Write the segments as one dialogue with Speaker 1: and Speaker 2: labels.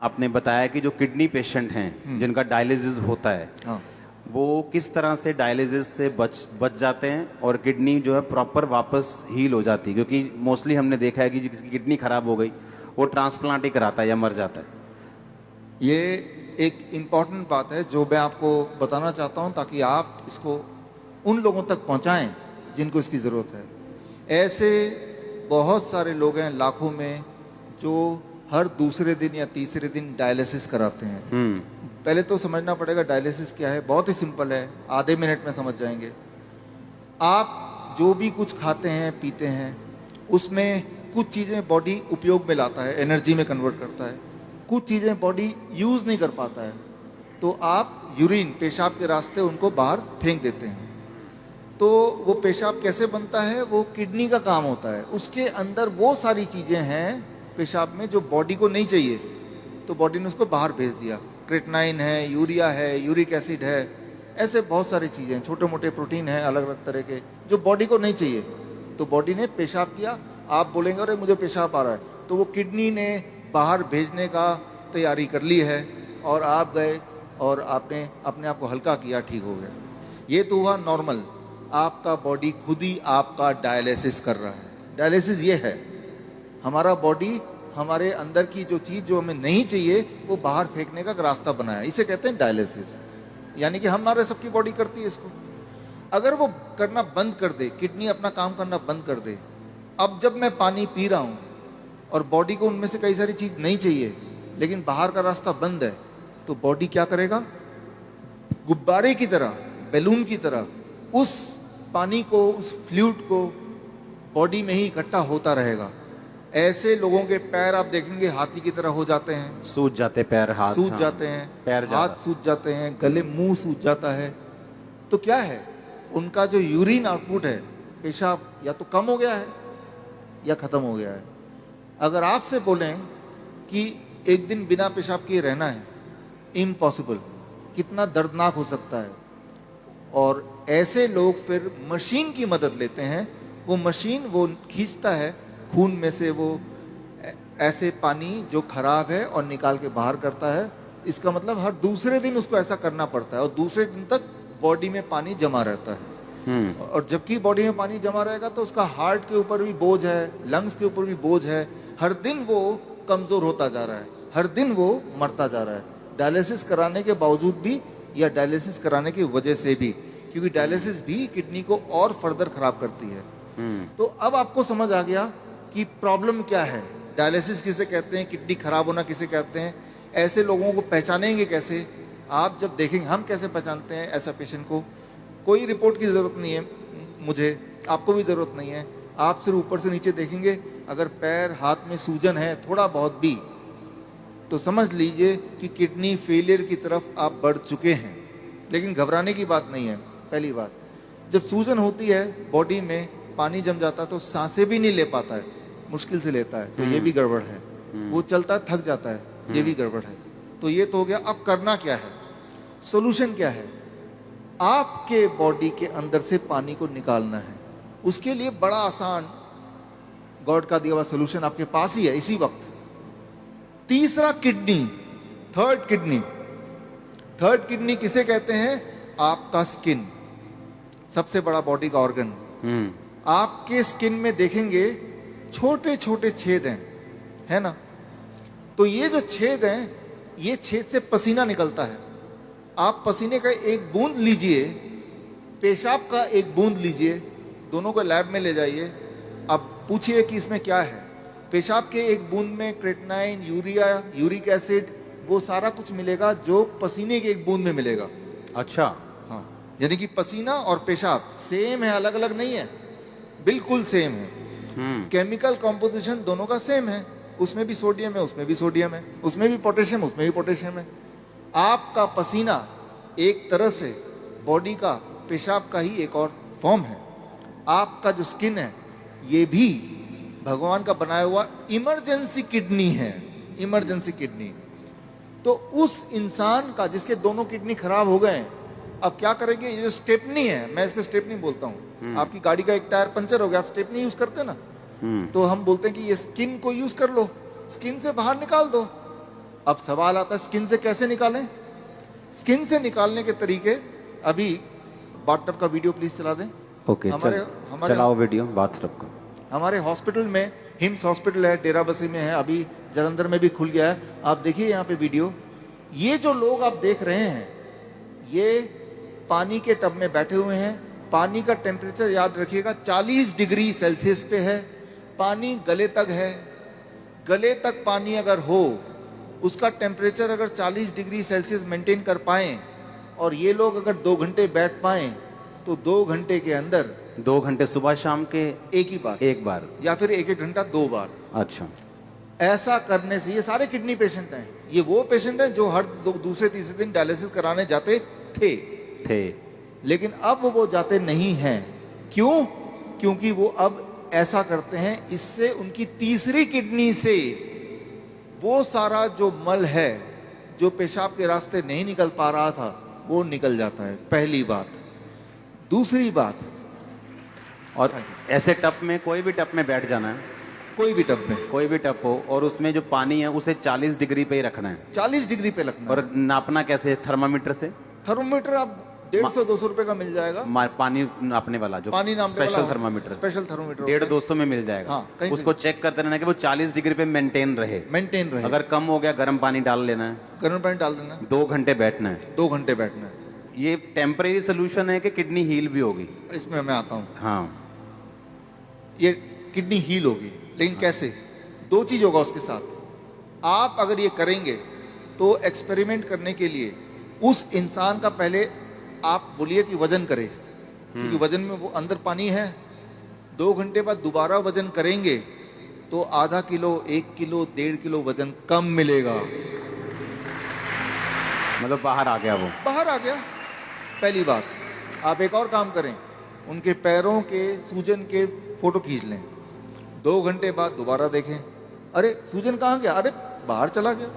Speaker 1: आपने बताया कि जो किडनी पेशेंट हैं जिनका डायलिसिस होता है,
Speaker 2: हाँ,
Speaker 1: वो किस तरह से डायलिसिस से बच जाते हैं और किडनी जो है प्रॉपर वापस हील हो जाती है, क्योंकि मोस्टली हमने देखा है कि जिसकी किडनी खराब हो गई वो ट्रांसप्लांट ही कराता है या मर जाता है।
Speaker 2: ये एक इम्पॉर्टेंट बात है जो मैं आपको बताना चाहता हूँ ताकि आप इसको उन लोगों तक पहुँचाएं जिनको इसकी ज़रूरत है। ऐसे बहुत सारे लोग हैं लाखों में जो हर दूसरे दिन या तीसरे दिन डायलिसिस कराते हैं। पहले तो समझना पड़ेगा डायलिसिस क्या है। बहुत ही सिंपल है, आधे मिनट में समझ जाएंगे। आप जो भी कुछ खाते हैं पीते हैं उसमें कुछ चीज़ें बॉडी उपयोग में लाता है, एनर्जी में कन्वर्ट करता है, कुछ चीज़ें बॉडी यूज़ नहीं कर पाता है, तो आप यूरिन पेशाब के रास्ते उनको बाहर फेंक देते हैं। तो वो पेशाब कैसे बनता है, वो किडनी का काम होता है। उसके अंदर वो सारी चीज़ें हैं पेशाब में जो बॉडी को नहीं चाहिए, तो बॉडी ने उसको बाहर भेज दिया। क्रेटनाइन है, यूरिया है, यूरिक एसिड है, ऐसे बहुत सारी चीज़ें, छोटे मोटे प्रोटीन हैं अलग अलग तरह के जो बॉडी को नहीं चाहिए, तो बॉडी ने पेशाब किया। आप बोलेंगे अरे मुझे पेशाब आ रहा है, तो वो किडनी ने बाहर भेजने का तैयारी कर ली है और आप गए और आपने अपने आप को हल्का किया, ठीक हो गया। ये तो हुआ नॉर्मल। आपका बॉडी खुद ही आपका डायलिसिस कर रहा है। डायलिसिस ये है, हमारा बॉडी हमारे अंदर की जो चीज़ जो हमें नहीं चाहिए वो बाहर फेंकने का रास्ता बनाया, इसे कहते हैं डायलिसिस। यानी कि हमारे सबकी बॉडी करती है इसको। अगर वो करना बंद कर दे, किडनी अपना काम करना बंद कर दे, अब जब मैं पानी पी रहा हूँ और बॉडी को उनमें से कई सारी चीज़ नहीं चाहिए लेकिन बाहर का रास्ता बंद है, तो बॉडी क्या करेगा, गुब्बारे की तरह, बैलून की तरह उस पानी को, उस फ्लूइड को बॉडी में ही इकट्ठा होता रहेगा। ऐसे लोगों के पैर आप देखेंगे हाथी की तरह हो जाते हैं,
Speaker 1: सूज जाते पैर, हाथ
Speaker 2: सूज
Speaker 1: हाँ,
Speaker 2: जाते हैं,
Speaker 1: पैर
Speaker 2: हाथ सूज जाते हैं, गले मुंह सूज जाता है। तो क्या है, उनका जो यूरिन आउटपुट है, पेशाब या तो कम हो गया है या खत्म हो गया है। अगर आपसे बोलें कि एक दिन बिना पेशाब किए रहना है, इम्पॉसिबल, कितना दर्दनाक हो सकता है। और ऐसे लोग फिर मशीन की मदद लेते हैं। वो मशीन वो खींचता है खून में से वो ऐसे पानी जो खराब है और निकाल के बाहर करता है। इसका मतलब हर दूसरे दिन उसको ऐसा करना पड़ता है और दूसरे दिन तक बॉडी में पानी जमा रहता है। और जबकि बॉडी में पानी जमा रहेगा तो उसका हार्ट के ऊपर भी बोझ है, लंग्स के ऊपर भी बोझ है। हर दिन वो कमज़ोर होता जा रहा है, हर दिन वो मरता जा रहा है, डायलिसिस कराने के बावजूद भी या डायलिसिस कराने की वजह से भी, क्योंकि डायलिसिस भी किडनी को और फर्दर खराब करती है। तो अब आपको समझ आ गया कि प्रॉब्लम क्या है, डायलिसिस किसे कहते हैं, किडनी खराब होना किसे कहते हैं। ऐसे लोगों को पहचानेंगे कैसे, आप जब देखेंगे। हम कैसे पहचानते हैं ऐसा पेशेंट को, कोई रिपोर्ट की ज़रूरत नहीं है मुझे, आपको भी ज़रूरत नहीं है। आप सिर्फ ऊपर से नीचे देखेंगे, अगर पैर हाथ में सूजन है थोड़ा बहुत भी, तो समझ लीजिए कि किडनी फेलियर की तरफ आप बढ़ चुके हैं। लेकिन घबराने की बात नहीं है। पहली बात, जब सूजन होती है बॉडी में, पानी जम जाता है तो सांसें भी नहीं ले पाता है, मुश्किल से लेता है, तो ये भी गड़बड़ है। वो चलता है थक जाता है, ये भी गड़बड़ है। तो ये तो हो गया। अब करना क्या है, सोल्यूशन क्या है, आपके बॉडी के अंदर से पानी को निकालना है। उसके लिए बड़ा आसान गॉड का दिया हुआ सोल्यूशन आपके पास ही है इसी वक्त। तीसरा kidney, third kidney. Third kidney किसे कहते हैं, आपका स्किन, सबसे बड़ा बॉडी का ऑर्गन। आपके स्किन में देखेंगे छोटे छोटे छेद हैं, है ना। तो ये जो छेद हैं, ये छेद से पसीना निकलता है। आप पसीने का एक बूंद लीजिए, पेशाब का एक बूंद लीजिए, दोनों को लैब में ले जाइए। अब पूछिए कि इसमें क्या है। पेशाब के एक बूंद में क्रेटनाइन, यूरिया, यूरिक एसिड, वो सारा कुछ मिलेगा जो पसीने के एक बूंद में मिलेगा।
Speaker 1: अच्छा,
Speaker 2: हाँ, यानी कि पसीना और पेशाब सेम है, अलग अलग नहीं है, बिल्कुल सेम है। केमिकल कॉम्पोजिशन दोनों का सेम है, उसमें भी सोडियम है, उसमें भी सोडियम है, उसमें भी पोटेशियम, उसमें भी पोटेशियम है। आपका पसीना एक तरह से बॉडी का पेशाब का ही एक और फॉर्म है। आपका जो स्किन है, ये भी भगवान का बनाया हुआ इमरजेंसी किडनी है, इमरजेंसी किडनी। तो उस इंसान का जिसके दोनों किडनी खराब हो गए, अब क्या करेंगे, ये जो स्टेपनी है, मैं इसको स्टेपनी बोलता हूँ। आपकी गाड़ी का एक टायर पंचर हो गया, आप स्टेपनी यूज करते हैं ना, तो हम बोलते हैं कि ये स्किन को यूज कर लो, स्किन से बाहर निकाल दो। अब सवाल आता है स्किन से कैसे निकालें। स्किन से निकालने के तरीके, अभी बाथटब का वीडियो प्लीज चला दें।
Speaker 1: ओके, चलाओ वीडियो बाथटब का।
Speaker 2: हमारे हॉस्पिटल में, हिम्स हॉस्पिटल है, डेराबस्सी में है, अभी जलंधर में भी खुल गया है। आप देखिए यहाँ पे वीडियो, ये जो लोग आप देख रहे हैं ये पानी के टब में बैठे हुए हैं। पानी का टेम्परेचर याद रखिएगा 40 डिग्री सेल्सियस पे है। पानी गले तक है। गले तक पानी अगर हो, उसका टेम्परेचर अगर 40 डिग्री सेल्सियस मेंटेन कर पाएं और ये लोग अगर 2 घंटे बैठ पाएं तो 2 घंटे के अंदर
Speaker 1: 2 घंटे सुबह शाम के
Speaker 2: एक ही बार,
Speaker 1: एक बार,
Speaker 2: या फिर 1-1 घंटा 2 बार।
Speaker 1: अच्छा,
Speaker 2: ऐसा करने से, ये सारे किडनी पेशेंट हैं, ये वो पेशेंट हैं जो हर दूसरे तीसरे दिन डायलिसिस कराने जाते थे, लेकिन अब वो जाते नहीं हैं। क्यों? क्योंकि वो अब ऐसा करते हैं, इससे उनकी तीसरी किडनी से वो सारा जो मल है जो पेशाब के रास्ते नहीं निकल पा रहा था वो निकल जाता है। पहली बात। दूसरी बात,
Speaker 1: और ऐसे टब में, कोई भी टब में बैठ जाना है,
Speaker 2: कोई भी टब में,
Speaker 1: कोई भी टब हो, और उसमें जो पानी है उसे 40 डिग्री पे ही रखना है।
Speaker 2: 40 डिग्री पे रखना है।
Speaker 1: और नापना कैसे? थर्मामीटर से।
Speaker 2: थर्मोमीटर आप 150-200 रुपए का मिल जाएगा।
Speaker 1: पानी नापने वाला जो
Speaker 2: पानी नापने वाला
Speaker 1: स्पेशल थर्मामीटर,
Speaker 2: स्पेशल थर्मोमीटर
Speaker 1: 150-200 में मिल जाएगा।
Speaker 2: हाँ, कहीं
Speaker 1: उसको चेक करते रहना कि वो 40 डिग्री पे मेंटेन रहे। अगर कम हो गया गर्म पानी डाल लेना है,
Speaker 2: गर्म पानी डाल देना,
Speaker 1: 2 घंटे बैठना है।
Speaker 2: 2 घंटे बैठना है।
Speaker 1: ये टेम्परेरी सोल्यूशन है कि किडनी हील भी होगी?
Speaker 2: इसमें मैं आता हूँ।
Speaker 1: हाँ,
Speaker 2: ये किडनी हील होगी, लेकिन कैसे? 2 चीज होगा उसके साथ। आप अगर ये करेंगे तो एक्सपेरिमेंट करने के लिए उस इंसान का पहले आप बोलिए कि वजन करे, क्योंकि वजन में वो अंदर पानी है। 2 घंटे बाद दोबारा वजन करेंगे तो आधा किलो, 1 किलो, 1.5 किलो वजन कम मिलेगा।
Speaker 1: मतलब बाहर आ गया, वो
Speaker 2: बाहर आ गया। पहली बात। आप एक और काम करें, उनके पैरों के सूजन के फोटो खींच लें। 2 घंटे बाद दोबारा देखें, अरे सूजन कहाँ गया? अरे बाहर चला गया,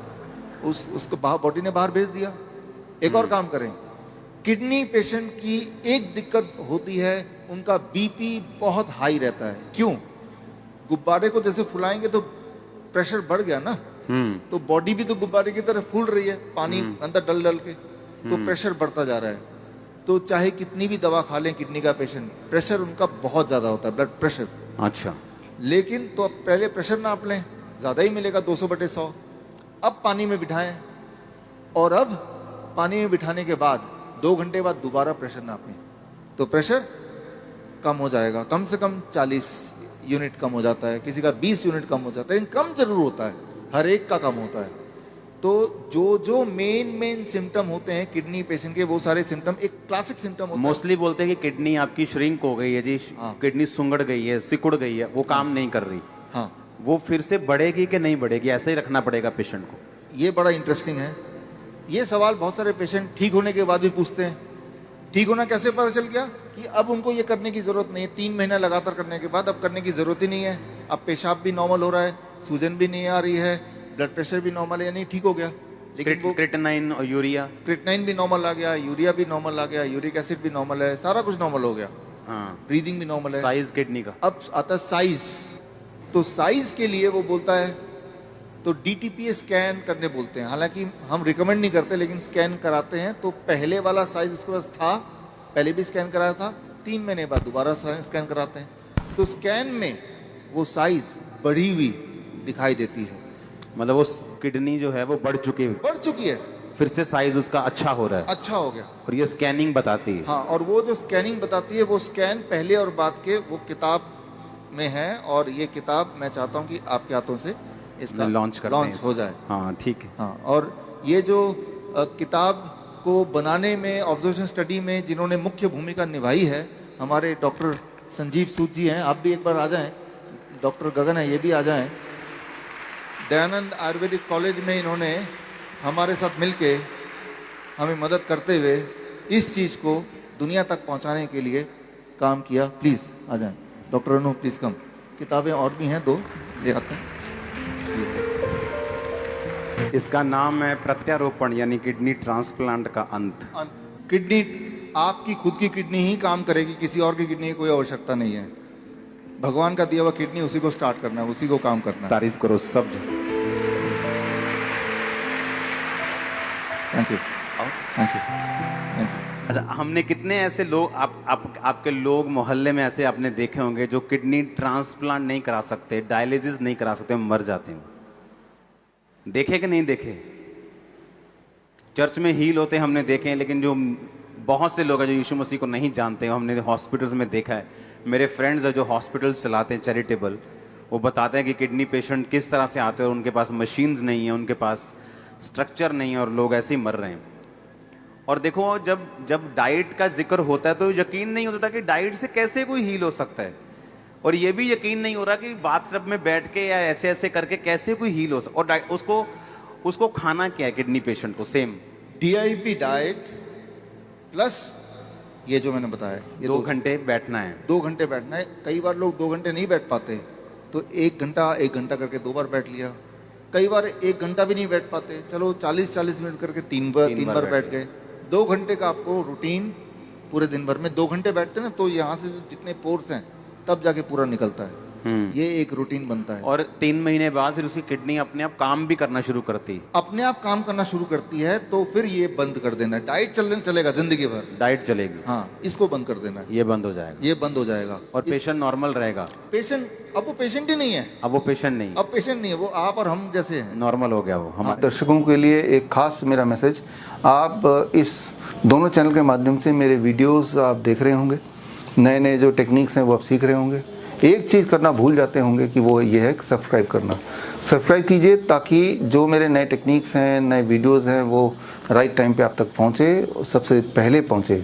Speaker 2: उसको बॉडी ने बाहर भेज दिया। एक और काम करें, किडनी पेशेंट की एक दिक्कत होती है, उनका बीपी बहुत हाई रहता है। क्यों? गुब्बारे को जैसे फुलाएंगे तो प्रेशर बढ़ गया ना, तो बॉडी भी तो गुब्बारे की तरह फूल रही है, पानी अंदर डल डल के, तो प्रेशर बढ़ता जा रहा है। तो चाहे कितनी भी दवा खा लें किडनी का पेशेंट, प्रेशर उनका बहुत ज्यादा होता है, ब्लड प्रेशर।
Speaker 1: अच्छा,
Speaker 2: लेकिन तो अब पहले प्रेशर नाप लें, ज्यादा ही मिलेगा 200/100। अब पानी में बिठाएं, और अब पानी में बिठाने के बाद 2 घंटे बाद दोबारा प्रेशर नापें, तो प्रेशर कम हो जाएगा। कम से कम 40 यूनिट कम हो जाता है, किसी का 20 यूनिट कम हो जाता है, लेकिन कम जरूर होता है, हर एक का कम होता है। तो जो मेन सिम्टम होते हैं किडनी पेशेंट के, वो सारे सिम्टम एक क्लासिक सिम्टम होता है।
Speaker 1: मोस्टली बोलते हैं कि किडनी आपकी श्रिंक हो गई है जी, किडनी सुंगड़ गई है, सिकुड़ गई है, वो काम नहीं कर रही।
Speaker 2: हाँ,
Speaker 1: वो फिर से बढ़ेगी कि नहीं बढ़ेगी? ऐसे ही रखना पड़ेगा पेशेंट को?
Speaker 2: ये बड़ा इंटरेस्टिंग है। ये सवाल बहुत सारे पेशेंट ठीक होने के बाद भी पूछते हैं। ठीक होना कैसे पता चल गया? कि अब उनको ये करने की जरूरत नहीं है। 3 महीना लगातार करने के बाद अब करने की जरूरत ही नहीं है। अब पेशाब भी नॉर्मल हो रहा है, सूजन भी नहीं आ रही है, ब्लड प्रेशर भी नॉर्मल है, यानी ठीक हो गया। लेकिन वो
Speaker 1: क्रिटेनाइन और यूरिया,
Speaker 2: क्रिटेनाइन भी नॉर्मल आ गया, यूरिया भी नॉर्मल आ गया, यूरिक एसिड भी नॉर्मल है, सारा कुछ नॉर्मल हो गया।
Speaker 1: हाँ,
Speaker 2: ब्रीदिंग भी नॉर्मल है।
Speaker 1: साइज किडनी का।
Speaker 2: अब आता है साइज। तो साइज के लिए वो बोलता है, तो डीटीपी स्कैन करने बोलते हैं। हालांकि हम रिकमेंड नहीं करते, लेकिन स्कैन कराते हैं। तो पहले वाला साइज उसके पास था, पहले भी स्कैन कराया था, 3 महीने बाद दोबारा स्कैन कराते हैं। तो स्कैन में वो साइज बढ़ी हुई दिखाई देती है,
Speaker 1: मतलब वो किडनी जो है वो बढ़ चुकी
Speaker 2: है,
Speaker 1: फिर से साइज उसका अच्छा हो रहा है,
Speaker 2: अच्छा हो गया।
Speaker 1: और ये स्कैनिंग बताती है।
Speaker 2: हाँ, और वो जो स्कैनिंग बताती है, वो स्कैन पहले और बाद के वो किताब में है। और ये किताब मैं चाहता हूँ कि आपके हाथों से इसका लॉन्च हो जाए।
Speaker 1: हाँ, ठीक है।
Speaker 2: हाँ, और ये जो किताब को बनाने में, ऑब्जर्वेशन स्टडी में जिन्होंने मुख्य भूमिका निभाई है, हमारे डॉक्टर संजीव सूद जी हैं। आप भी एक बार आ जाएं। डॉक्टर गगन है, ये भी आ जाएं। दयानंद आयुर्वेदिक कॉलेज में इन्होंने हमारे साथ मिलके हमें मदद करते हुए इस चीज़ को दुनिया तक पहुंचाने के लिए काम किया। प्लीज़ आ जाएं। डॉक्टर अनु, प्लीज़ कम। किताबें और भी हैं, 2 ले आते हैं।
Speaker 1: इसका नाम है प्रत्यारोपण, यानी किडनी ट्रांसप्लांट का अंत।
Speaker 2: किडनी, आपकी खुद की किडनी ही काम करेगी, किसी और की किडनी की कोई आवश्यकता नहीं है। भगवान का दिया हुआ किडनी, उसी को स्टार्ट करना है, उसी को काम करना है।
Speaker 1: तारीफ करो सब।
Speaker 2: Thank you, thank you, thank you.
Speaker 1: अच्छा, हमने कितने ऐसे लोग आपके लोग मोहल्ले में ऐसे आपने देखे होंगे जो किडनी ट्रांसप्लांट नहीं करा सकते, डायलिसिस नहीं करा सकते, मर जाते हैं। देखे कि नहीं देखे? चर्च में हील होते हमने देखे हैं, लेकिन जो बहुत से लोग हैं जो यीशु मसीह को नहीं जानते, हमने हॉस्पिटल्स में देखा है। मेरे फ्रेंड्स हैं जो हॉस्पिटल्स चलाते हैं चैरिटेबल, वो बताते हैं कि किडनी पेशेंट किस तरह से आते हैं और उनके पास मशीन्स नहीं है, उनके पास स्ट्रक्चर नहीं है और लोग ऐसे ही मर रहे हैं। और देखो, जब डाइट का जिक्र होता है तो यकीन नहीं होता कि डाइट से कैसे कोई हील हो सकता है, और ये भी यकीन नहीं हो रहा कि बाथटब में बैठ के या ऐसे ऐसे करके कैसे कोई हील हो सकता। और उसको खाना क्या है किडनी पेशेंट को? सेम
Speaker 2: DIP डाइट प्लस ये जो मैंने बताया, ये
Speaker 1: 2 घंटे बैठना है।
Speaker 2: 2 घंटे बैठना है। कई बार लोग 2 घंटे नहीं बैठ पाते, तो 1 घंटा करके 2 बार बैठ लिया। कई बार 1 घंटा भी नहीं बैठ पाते, चलो 40 मिनट करके 3 बार बैठ गए। 2 घंटे का आपको रूटीन पूरे दिन भर में 2 घंटे बैठते ना, तो यहाँ से जितने पोर्स हैं तब जाके पूरा निकलता है। ये एक रूटीन बनता है।
Speaker 1: और 3 महीने बाद फिर उसकी किडनी अपने आप काम भी करना शुरू करती है।
Speaker 2: अपने आप काम करना शुरू करती है, तो फिर ये बंद कर देना है। डाइट चलेगा जिंदगी भर,
Speaker 1: डाइट चलेगी,
Speaker 2: हाँ, इसको बंद कर देना है।
Speaker 1: ये बंद हो जाएगा,
Speaker 2: ये बंद हो जाएगा
Speaker 1: और पेशेंट नॉर्मल रहेगा।
Speaker 2: पेशेंट अब वो पेशेंट ही नहीं है,
Speaker 1: अब वो पेशेंट नहीं,
Speaker 2: अब पेशेंट नहीं है, वो आप और हम जैसे हैं।
Speaker 1: नॉर्मल हो गया वो। हमारे
Speaker 3: दर्शकों के लिए एक खास मेरा मैसेज, आप इस दोनों चैनल के माध्यम से मेरे वीडियोस आप देख रहे होंगे, नए नए जो टेक्निक्स हैं वो आप सीख रहे होंगे। एक चीज़ करना भूल जाते होंगे कि वो ये है कि सब्सक्राइब करना। सब्सक्राइब कीजिए ताकि जो मेरे नए टेक्निक्स हैं, नए वीडियोस हैं, वो राइट टाइम पे आप तक पहुँचे, सबसे पहले पहुँचे।